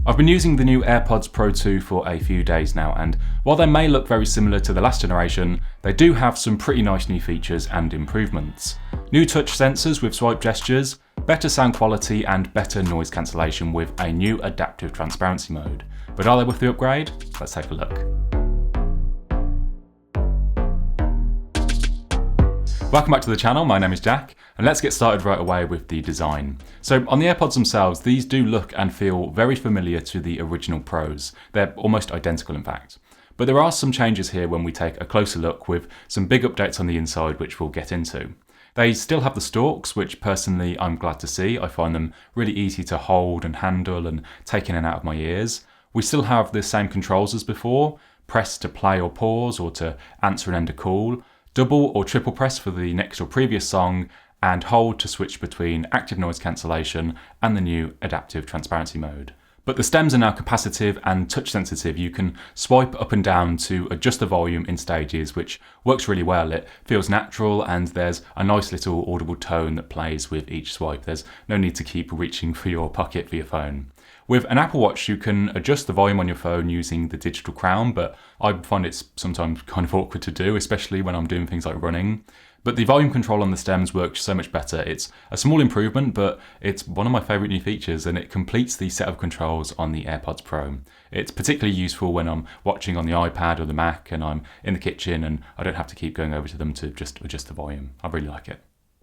I've been using the new AirPods Pro 2 for a few days now, and while they may look very similar to the last generation, they do have some pretty nice new features and improvements. New touch sensors with swipe gestures, better sound quality and better noise cancellation with a new adaptive transparency mode. But are they worth the upgrade? Let's take a look. Welcome back to the channel, my name is Jack, and let's get started right away with the design. So on the AirPods themselves, these do look and feel very familiar to the original Pros. They're almost identical in fact. But there are some changes here when we take a closer look with some big updates on the inside which we'll get into. They still have the stalks, which personally I'm glad to see. I find them really easy to hold and handle and take in and out of my ears. We still have the same controls as before, press to play or pause or to answer and end a call, double or triple press for the next or previous song, and hold to switch between active noise cancellation and the new adaptive transparency mode. But the stems are now capacitive and touch sensitive. You can swipe up and down to adjust the volume in stages, which works really well. It feels natural and there's a nice little audible tone that plays with each swipe. There's no need to keep reaching for your pocket for your phone. With an Apple Watch, you can adjust the volume on your phone using the digital crown, but I find it's sometimes kind of awkward to do, especially when I'm doing things like running. But the volume control on the stems works so much better. It's a small improvement, but it's one of my favourite new features, and it completes the set of controls on the AirPods Pro. It's particularly useful when I'm watching on the iPad or the Mac and I'm in the kitchen and I don't have to keep going over to them to just adjust the volume. I really like it.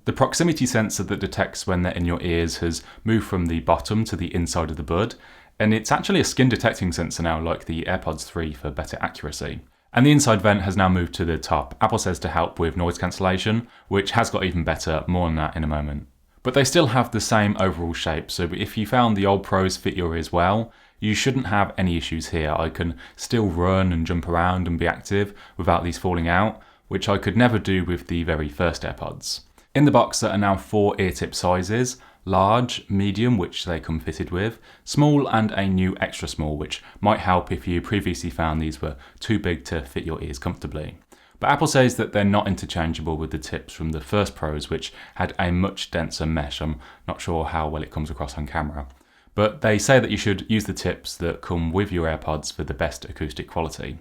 The proximity sensor that detects when they're in your ears has moved from the bottom to the inside of the bud, and it's actually a skin detecting sensor now like the AirPods 3 for better accuracy. And the inside vent has now moved to the top, Apple says to help with noise cancellation, which has got even better, more on that in a moment. But they still have the same overall shape, so if you found the old Pros fit your ears well, you shouldn't have any issues here. I can still run and jump around and be active without these falling out, which I could never do with the very first AirPods. In the box there are now 4 ear tip sizes: large, medium, which they come fitted with, small and a new extra small, which might help if you previously found these were too big to fit your ears comfortably. But Apple says that they're not interchangeable with the tips from the first Pros, which had a much denser mesh. I'm not sure how well it comes across on camera. But they say that you should use the tips that come with your AirPods for the best acoustic quality.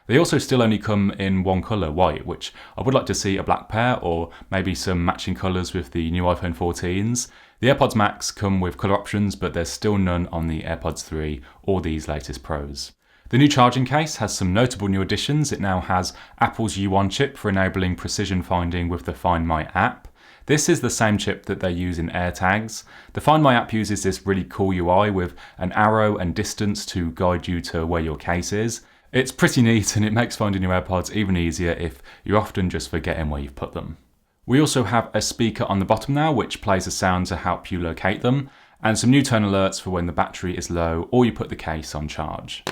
They also still only come in one colour, white, which I would like to see a black pair or maybe some matching colours with the new iPhone 14s. The AirPods Max come with colour options, but there's still none on the AirPods 3 or these latest Pros. The new charging case has some notable new additions. It now has Apple's U1 chip for enabling precision finding with the Find My app. This is the same chip that they use in AirTags. The Find My app uses this really cool UI with an arrow and distance to guide you to where your case is. It's pretty neat and it makes finding your AirPods even easier if you're often just forgetting where you've put them. We also have a speaker on the bottom now which plays a sound to help you locate them, and some new tone alerts for when the battery is low or you put the case on charge.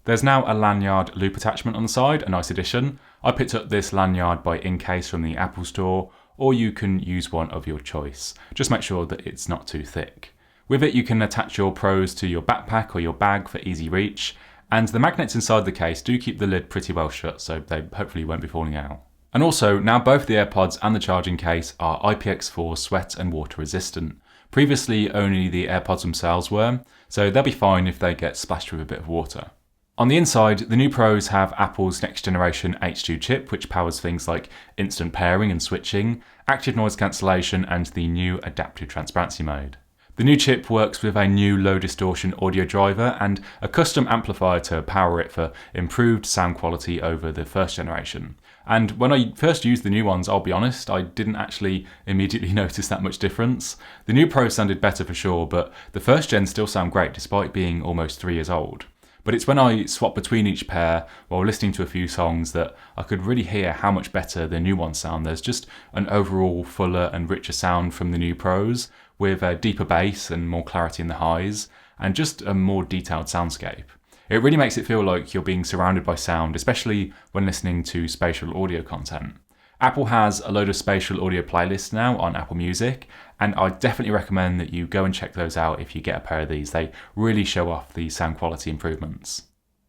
There's now a lanyard loop attachment on the side, a nice addition. I picked up this lanyard by Incase from the Apple Store, or you can use one of your choice. Just make sure that it's not too thick. With it you can attach your Pros to your backpack or your bag for easy reach, and the magnets inside the case do keep the lid pretty well shut, so they hopefully won't be falling out. And also, now both the AirPods and the charging case are IPX4 sweat and water resistant. Previously only the AirPods themselves were, so they'll be fine if they get splashed with a bit of water. On the inside, the new Pros have Apple's next generation H2 chip, which powers things like instant pairing and switching, active noise cancellation and the new adaptive transparency mode. The new chip works with a new low distortion audio driver and a custom amplifier to power it for improved sound quality over the first generation. And when I first used the new ones, I'll be honest, I didn't actually immediately notice that much difference. The new Pro sounded better for sure, but the first gen still sound great despite being almost 3 years old. But it's when I swap between each pair while listening to a few songs that I could really hear how much better the new ones sound. There's just an overall fuller and richer sound from the new Pros, with a deeper bass and more clarity in the highs, and just a more detailed soundscape. It really makes it feel like you're being surrounded by sound, especially when listening to spatial audio content. Apple has a load of spatial audio playlists now on Apple Music, and I definitely recommend that you go and check those out if you get a pair of these. They really show off the sound quality improvements.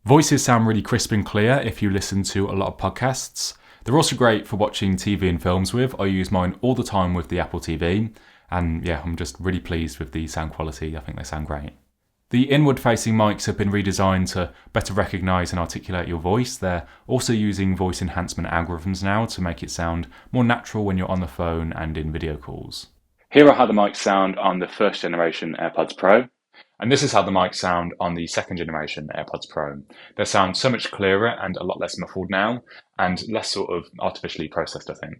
Voices sound really crisp and clear if you listen to a lot of podcasts. They're also great for watching TV and films with. I use mine all the time with the Apple TV, and yeah, I'm just really pleased with the sound quality. I think they sound great. The inward-facing mics have been redesigned to better recognise and articulate your voice. They're also using voice enhancement algorithms now to make it sound more natural when you're on the phone and in video calls. Here are how the mics sound on the first generation AirPods Pro. And this is how the mics sound on the second generation AirPods Pro. They sound so much clearer and a lot less muffled now, and less sort of artificially processed, I think.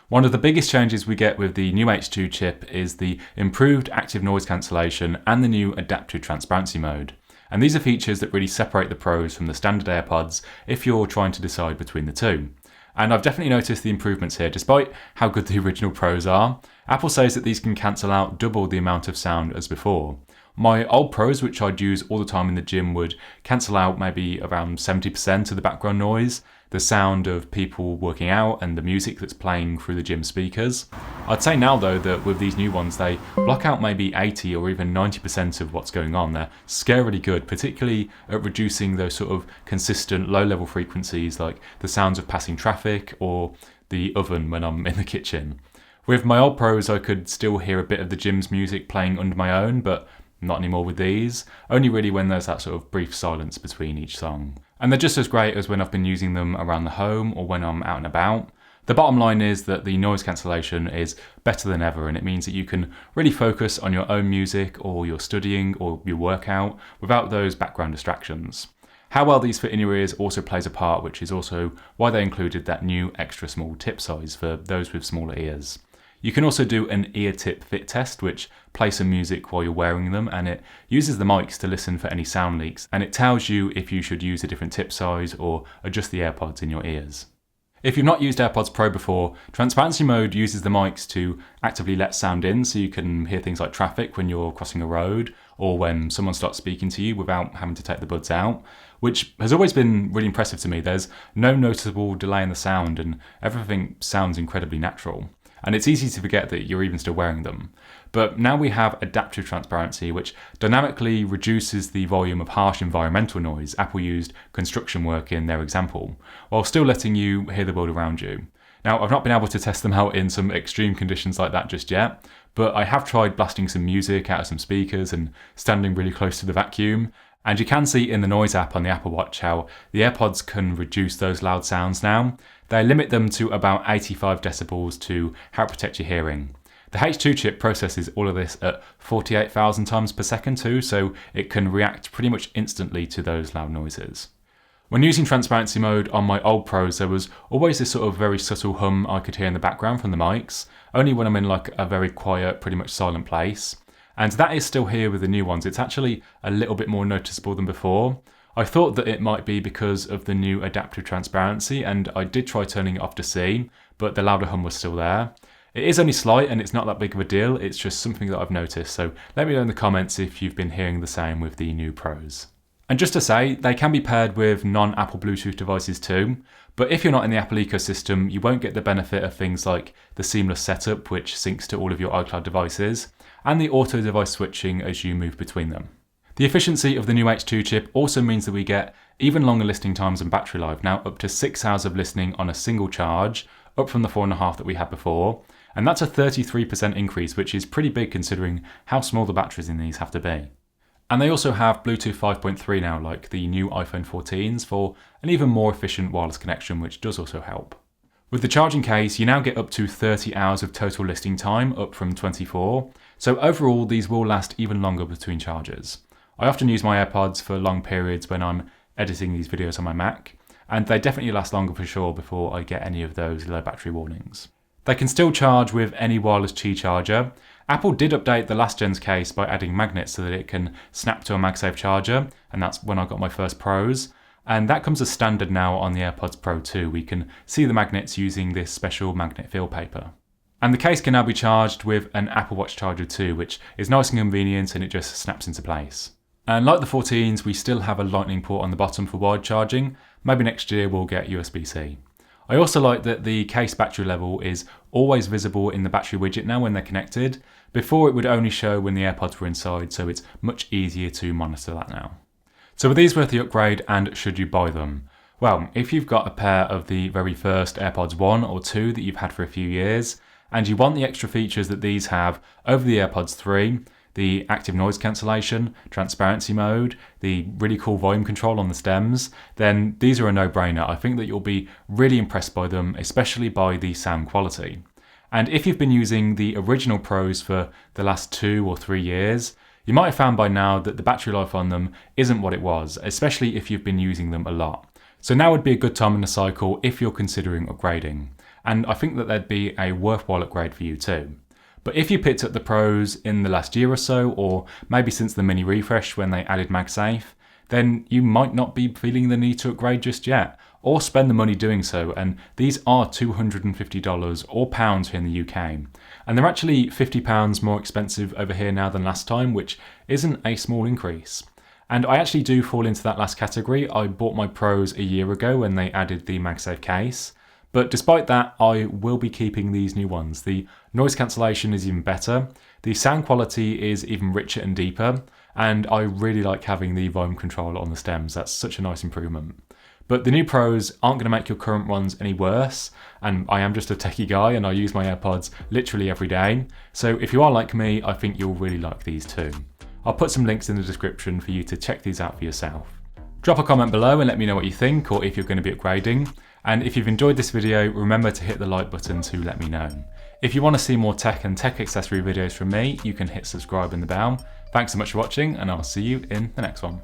One of the biggest changes we get with the new H2 chip is the improved active noise cancellation and the new adaptive transparency mode. And these are features that really separate the Pros from the standard AirPods if you're trying to decide between the two. And I've definitely noticed the improvements here, despite how good the original Pros are. Apple says that these can cancel out double the amount of sound as before. My old Pros, which I'd use all the time in the gym, would cancel out maybe around 70% of the background noise, the sound of people working out and the music that's playing through the gym speakers. I'd say now though that with these new ones they block out maybe 80 or even 90% of what's going on. They're scarily good, particularly at reducing those sort of consistent low-level frequencies like the sounds of passing traffic or the oven when I'm in the kitchen. With my old Pros I could still hear a bit of the gym's music playing under my own, but not anymore with these, only really when there's that sort of brief silence between each song. And they're just as great as when I've been using them around the home or when I'm out and about. The bottom line is that the noise cancellation is better than ever, and it means that you can really focus on your own music or your studying or your workout without those background distractions. How well these fit in your ears also plays a part, which is also why they included that new extra small tip size for those with smaller ears. You can also do an ear tip fit test, which plays some music while you're wearing them, and it uses the mics to listen for any sound leaks, and it tells you if you should use a different tip size or adjust the AirPods in your ears. If you've not used AirPods Pro before, transparency mode uses the mics to actively let sound in, so you can hear things like traffic when you're crossing a road or when someone starts speaking to you without having to take the buds out, which has always been really impressive to me. There's no noticeable delay in the sound and everything sounds incredibly natural. And it's easy to forget that you're even still wearing them. But now we have adaptive transparency, which dynamically reduces the volume of harsh environmental noise. Apple used construction work in their example, while still letting you hear the world around you. Now, I've not been able to test them out in some extreme conditions like that just yet, but I have tried blasting some music out of some speakers and standing really close to the vacuum. And you can see in the Noise app on the Apple Watch how the AirPods can reduce those loud sounds now. They limit them to about 85 decibels to help protect your hearing. The H2 chip processes all of this at 48,000 times per second too, so it can react pretty much instantly to those loud noises. When using transparency mode on my old Pros, there was always this sort of very subtle hum I could hear in the background from the mics, only when I'm in like a very quiet, pretty much silent place. And that is still here with the new ones. It's actually a little bit more noticeable than before. I thought that it might be because of the new adaptive transparency, and I did try turning it off to see, but the louder hum was still there. It is only slight and it's not that big of a deal, it's just something that I've noticed, so let me know in the comments if you've been hearing the same with the new Pros. And just to say, they can be paired with non-Apple Bluetooth devices too, but if you're not in the Apple ecosystem, you won't get the benefit of things like the seamless setup, which syncs to all of your iCloud devices, and the auto device switching as you move between them. The efficiency of the new H2 chip also means that we get even longer listening times and battery life, now up to 6 hours of listening on a single charge, up from the 4.5 that we had before, and that's a 33% increase, which is pretty big considering how small the batteries in these have to be. And they also have Bluetooth 5.3 now, like the new iPhone 14s, for an even more efficient wireless connection, which does also help. With the charging case, you now get up to 30 hours of total listening time, up from 24, so overall these will last even longer between charges. I often use my AirPods for long periods when I'm editing these videos on my Mac, and they definitely last longer for sure before I get any of those low battery warnings. They can still charge with any wireless Qi charger. Apple did update the last gen's case by adding magnets so that it can snap to a MagSafe charger, and that's when I got my first Pros. And that comes as standard now on the AirPods Pro 2. We can see the magnets using this special magnet fill paper. And the case can now be charged with an Apple Watch charger too, which is nice and convenient and it just snaps into place. And like the 14s, we still have a lightning port on the bottom for wired charging. Maybe next year we'll get USB-C. I also like that the case battery level is always visible in the battery widget now when they're connected. Before it would only show when the AirPods were inside, so it's much easier to monitor that now. So are these worth the upgrade, and should you buy them? Well, if you've got a pair of the very first AirPods 1 or 2 that you've had for a few years, and you want the extra features that these have over the AirPods 3, the active noise cancellation, transparency mode, the really cool volume control on the stems, then these are a no-brainer. I think that you'll be really impressed by them, especially by the sound quality. And if you've been using the original Pros for the last 2 or 3 years, you might have found by now that the battery life on them isn't what it was, especially if you've been using them a lot. So now would be a good time in the cycle if you're considering upgrading. And I think that there'd be a worthwhile upgrade for you too. But if you picked up the Pros in the last year or so, or maybe since the mini refresh when they added MagSafe, then you might not be feeling the need to upgrade just yet, or spend the money doing so, and these are $250 or pounds here in the UK. And they're actually £50 more expensive over here now than last time, which isn't a small increase. And I actually do fall into that last category. I bought my Pros a year ago when they added the MagSafe case. But despite that, I will be keeping these new ones. The noise cancellation is even better, the sound quality is even richer and deeper, and I really like having the volume control on the stems. That's such a nice improvement. But the new Pros aren't going to make your current ones any worse, and I am just a techie guy and I use my AirPods literally every day. So if you are like me, I think you'll really like these too. I'll put some links in the description for you to check these out for yourself. Drop a comment below and let me know what you think, or if you're going to be upgrading. And if you've enjoyed this video, remember to hit the like button to let me know. If you want to see more tech and tech accessory videos from me, you can hit subscribe and the bell. Thanks so much for watching, and I'll see you in the next one.